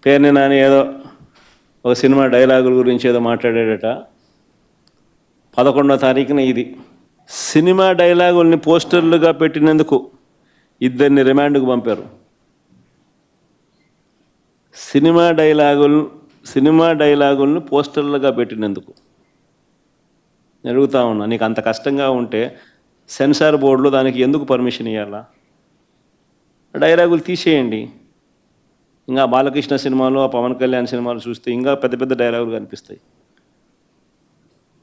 పేరుని నాని ఏదో ఒక సినిమా డైలాగుల గురించి ఏదో మాట్లాడాడట. 11వ తారీఖున ఇది. సినిమా డైలాగుల్ని పోస్టర్లుగా పెట్టినందుకు ఇద్దరిని రిమాండ్కు పంపారు. సినిమా డైలాగులను పోస్టర్లుగా పెట్టినందుకు. అడుగుతా ఉన్నా, నీకు అంత కష్టంగా ఉంటే సెన్సార్ బోర్డులో దానికి ఎందుకు పర్మిషన్ ఇవ్వాలా? డైలాగులు తీసేయండి. ఇంకా బాలకృష్ణ సినిమాలు, ఆ పవన్ కళ్యాణ్ సినిమాలు చూస్తే ఇంకా పెద్ద పెద్ద డైలాగులు కనిపిస్తాయి.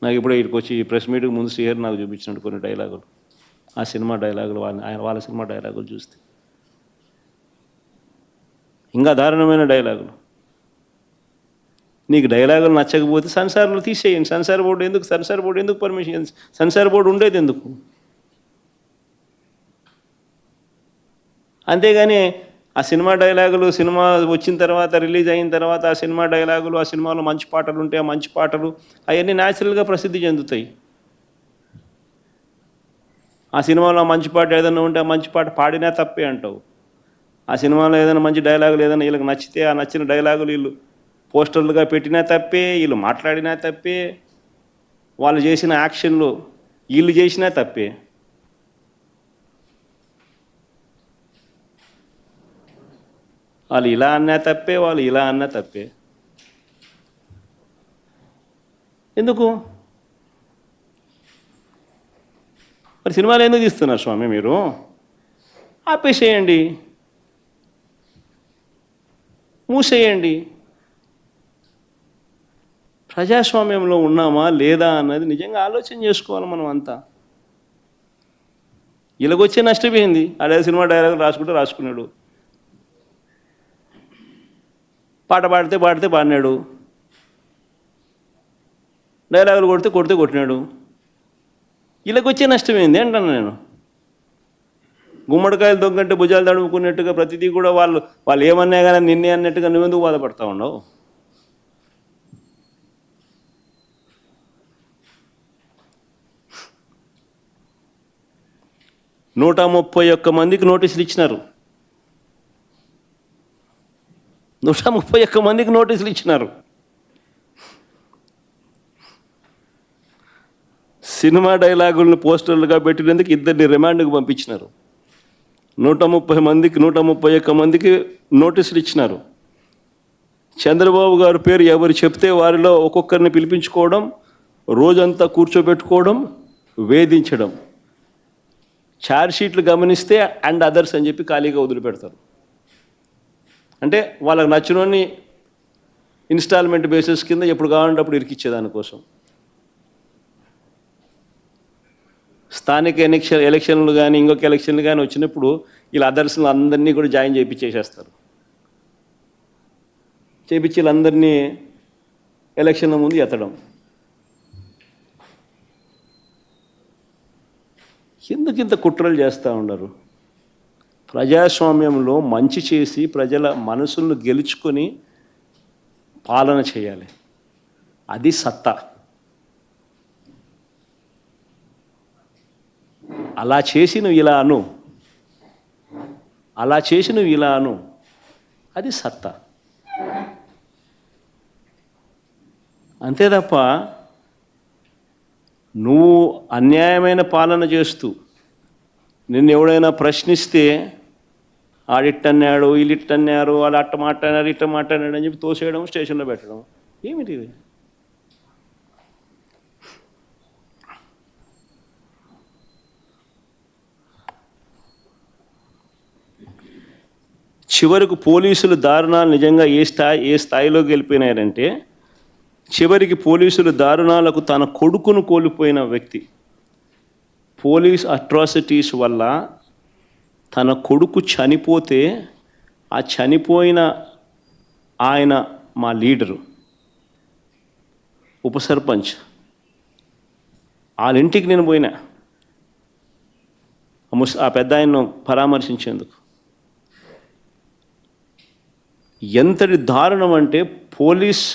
నాకు ఇప్పుడే ఇక్కడికి వచ్చి ప్రెస్ మీట్కి ముందు శ్రీహరి నాకు చూపించినట్టు కొన్ని డైలాగులు, ఆ సినిమా డైలాగులు, వాళ్ళ సినిమా డైలాగులు చూస్తే ఇంకా దారుణమైన డైలాగులు. నీకు డైలాగులు నచ్చకపోతే సెన్సార్లు తీసేయండి. సెన్సార్ బోర్డు ఎందుకు పర్మిషన్? సెన్సార్ బోర్డు ఉండేది ఎందుకు? అంతేగాని ఆ సినిమా డైలాగులు, సినిమా వచ్చిన తర్వాత, రిలీజ్ అయిన తర్వాత ఆ సినిమా డైలాగులు, ఆ సినిమాలో మంచి పాటలు ఉంటే ఆ మంచి పాటలు అవన్నీ న్యాచురల్గా ప్రసిద్ధి చెందుతాయి. ఆ సినిమాలో మంచి పాట ఏదైనా ఉంటే ఆ మంచి పాట పాడినా తప్పే అంటావు. ఆ సినిమాలో ఏదైనా మంచి డైలాగులు ఏదైనా వీళ్ళకి నచ్చితే ఆ నచ్చిన డైలాగులు వీళ్ళు పోస్టర్లుగా పెట్టినా తప్పే, వీళ్ళు మాట్లాడినా తప్పే, వాళ్ళు చేసిన యాక్షన్లు వీళ్ళు చేసినా తప్పే. వాళ్ళు ఇలా అన్నా తప్పే, వాళ్ళు ఇలా అన్నా తప్పే. ఎందుకు మరి సినిమాలు ఎందుకు తీస్తున్నారు స్వామి? మీరు ఆపేసేయండి, మూసేయండి. ప్రజాస్వామ్యంలో ఉన్నామా లేదా అన్నది నిజంగా ఆలోచన చేసుకోవాలి మనం అంతా. ఇలాగొచ్చే నష్టపోయింది. అదే సినిమా డైలాగ్ రాసుకున్నాడు, పాట పాడితే పాడినాడు, డైలాగులు కొట్టినాడు. ఇలాగొచ్చే నష్టమైంది అంటాను నేను. గుమ్మడికాయలు దొంగంటే భుజాలు తడుముకున్నట్టుగా ప్రతిదీ కూడా వాళ్ళు ఏమన్నా కానీ నిన్నే అన్నట్టుగా నువ్వెందుకు బాధపడతా ఉండవు? నూట 131 మందికి నోటీసులు ఇచ్చినారు. 131 మందికి నోటీసులు ఇచ్చినారు. సినిమా డైలాగులను పోస్టర్లుగా పెట్టినందుకు ఇద్దరిని రిమాండ్కు పంపించినారు. 131 మందికి నోటీసులు ఇచ్చినారు. చంద్రబాబు గారి పేరు ఎవరు చెప్తే వారిలో ఒక్కొక్కరిని పిలిపించుకోవడం, రోజంతా కూర్చోబెట్టుకోవడం, వేధించడం. ఛార్జ్షీట్లు గమనిస్తే అండ్ అదర్స్ అని చెప్పి ఖాళీగా వదిలిపెడతారు. అంటే వాళ్ళకి నచ్చినోని ఇన్స్టాల్మెంట్ బేసిస్ కింద ఎప్పుడు కావాలంటే అప్పుడు ఇరికిచ్చేదానికోసం. స్థానిక ఎలక్షన్లు కానీ ఇంకొక ఎలక్షన్లు కానీ వచ్చినప్పుడు వీళ్ళ అదర్స్లు అందరినీ కూడా జాయిన్ చేయించేసేస్తారు. చేయించి వీళ్ళందరినీ ఎలక్షన్ల ముందు ఎత్తడం. ఎందుకు ఇంత కుట్రలు చేస్తూ ఉండరు? ప్రజాస్వామ్యంలో మంచి చేసి ప్రజల మనసులను గెలుచుకొని పాలన చేయాలి. అది సత్తా. అలా చేసి నువ్వు ఇలా అను, అది సత్తా. అంతే తప్ప నువ్వు అన్యాయమైన పాలన చేస్తూ నిన్ను ఎవడైనా ప్రశ్నిస్తే ఆడిట్టన్నాడు, వీళ్ళిట్టన్నారు, వాళ్ళు అట్ట మాట్లాడారు, ఇట్ట మాట్లాడాడు అని చెప్పి తోసేయడం, స్టేషన్లో పెట్టడం. ఏమిటి ఇది? చివరకు పోలీసులు దారుణాలు నిజంగా ఏ స్థాయిలోకి వెళ్ళిపోయినారంటే, చివరికి పోలీసులు దారుణాలకు తన కొడుకును కోల్పోయిన వ్యక్తి. పోలీస్ అట్రాసిటీస్ వల్ల తన కొడుకు చనిపోతే ఆ చనిపోయిన ఆయన మా లీడరు, ఉప సర్పంచ్, వాళ్ళ ఇంటికి నేను పోయినా ఆ పెద్ద ఆయన్ను పరామర్శించేందుకు. ఎంతటి దారుణం అంటే, పోలీస్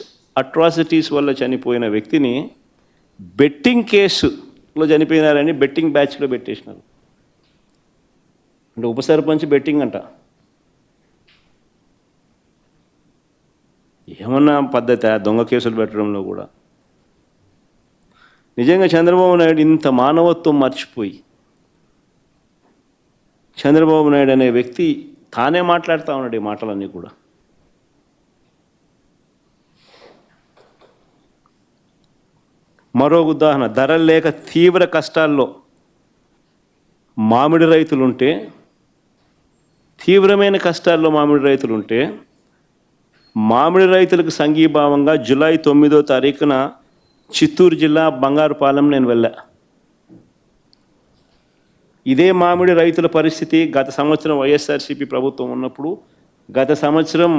అట్రాసిటీస్ వల్ల చనిపోయిన వ్యక్తిని బెట్టింగ్ కేసులో చనిపోయినారని బెట్టింగ్ బ్యాచ్లో పెట్టేసినారు. అంటే ఉప సర్పంచ్ బెట్టింగ్ అంట. ఏమన్నా పద్ధతి దొంగ కేసులు పెట్టడంలో కూడా. నిజంగా చంద్రబాబు నాయుడు ఇంత మానవత్వం మర్చిపోయి, చంద్రబాబు నాయుడు అనే వ్యక్తి తానే మాట్లాడుతూ ఉన్నాడు ఈ మాటలన్నీ కూడా. మరో ఉదాహరణ, ధరలు లేక తీవ్ర కష్టాల్లో మామిడి రైతులుంటే, తీవ్రమైన కష్టాల్లో మామిడి రైతులుంటే, మామిడి రైతులకు సంఘీభావంగా జూలై 9వ తారీఖున చిత్తూరు జిల్లా బంగారుపాలెం నేను వెళ్ళా. ఇదే మామిడి రైతుల పరిస్థితి గత సంవత్సరం వైఎస్ఆర్సీపీ ప్రభుత్వం ఉన్నప్పుడు, గత సంవత్సరం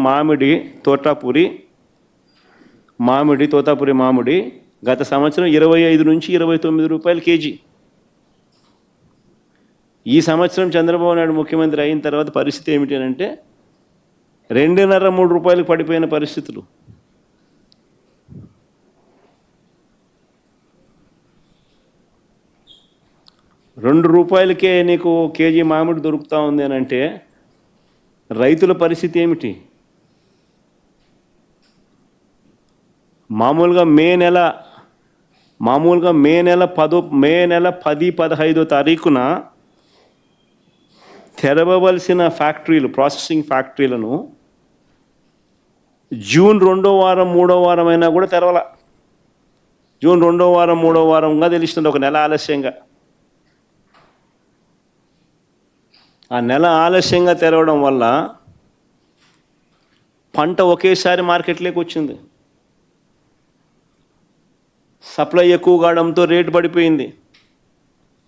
తోతాపురి మామిడి గత సంవత్సరం 25 నుంచి 29 రూపాయలు కేజీ. ఈ సంవత్సరం చంద్రబాబు నాయుడు ముఖ్యమంత్రి అయిన తర్వాత పరిస్థితి ఏమిటి అంటే 2.5-3 రూపాయలకు పడిపోయిన పరిస్థితులు. ₹2 నీకు కేజీ మామిడి దొరుకుతూ ఉంది అని అంటే రైతుల పరిస్థితి ఏమిటి? మామూలుగా మే నెల 10-15 తారీఖున తెరవవలసిన ఫ్యాక్టరీలు, ప్రాసెసింగ్ ఫ్యాక్టరీలను జూన్ 2వ వారం 3వ వారం అయినా కూడా తెరవాల. జూన్ 2వ వారం 3వ వారంగా తెలుస్తుంది, ఒక నెల ఆలస్యంగా. ఆ నెల ఆలస్యంగా తెరవడం వల్ల పంట ఒకేసారి మార్కెట్లోకి వచ్చింది. సప్లై ఎక్కువ కావడంతో రేటు పడిపోయింది.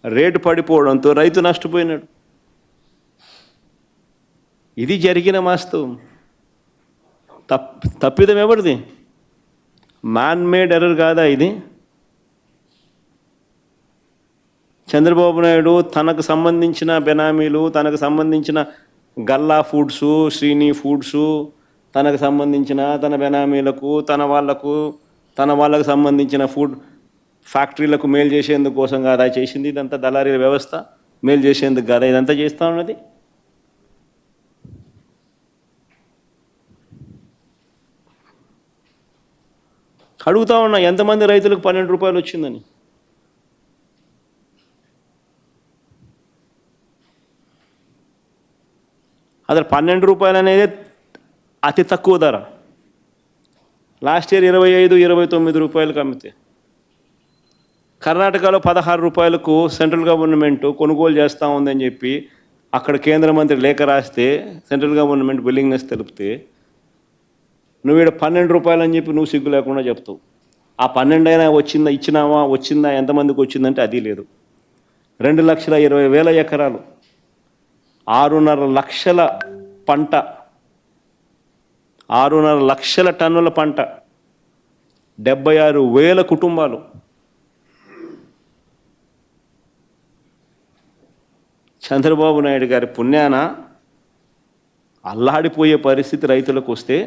రేటు పడిపోవడంతో రైతు నష్టపోయినాడు. ఇది జరిగిన వాస్తవం. తప్పిదం ఎవరిది? మ్యాన్ మేడ్ ఎర్రర్ కాదా ఇది? చంద్రబాబు నాయుడు తనకు సంబంధించిన బెనామీలు, తనకు సంబంధించిన గల్లా ఫుడ్సు, శ్రీని ఫుడ్సు, తనకు సంబంధించిన తన బెనామీలకు, తన వాళ్ళకు సంబంధించిన ఫుడ్ ఫ్యాక్టరీలకు మేలు చేసేందుకు కోసం కాదా చేసింది ఇదంతా? దళారీల వ్యవస్థ మేలు చేసేందుకు కాదా ఇదంతా చేస్తూ ఉన్నది? అడుగుతా ఉన్నా, ఎంతమంది రైతులకు ₹12 వచ్చిందని? అసలు ₹12 అనేది అతి తక్కువ ధర. లాస్ట్ ఇయర్ 25-29 రూపాయలకు అమ్మితే, కర్ణాటకలో ₹16 సెంట్రల్ గవర్నమెంట్ కొనుగోలు చేస్తూ ఉందని చెప్పి అక్కడ కేంద్ర మంత్రి లేఖ రాస్తే సెంట్రల్ గవర్నమెంట్ విల్లింగ్నెస్ తెలిపితే, నువ్వు ఇక్కడ ₹12 అని చెప్పి నువ్వు సిగ్గు లేకుండా చెప్తావు. ఆ 12 అయినా వచ్చిందా ఎంతమందికి వచ్చిందంటే అది లేదు. 2,20,000 ఎకరాలు, 6.5 లక్షల పంట, 6.5 లక్షల టన్నుల పంట, 76,000 కుటుంబాలు. చంద్రబాబు నాయుడు గారి పుణ్యాన అల్లాడిపోయే పరిస్థితి రైతులకు వస్తే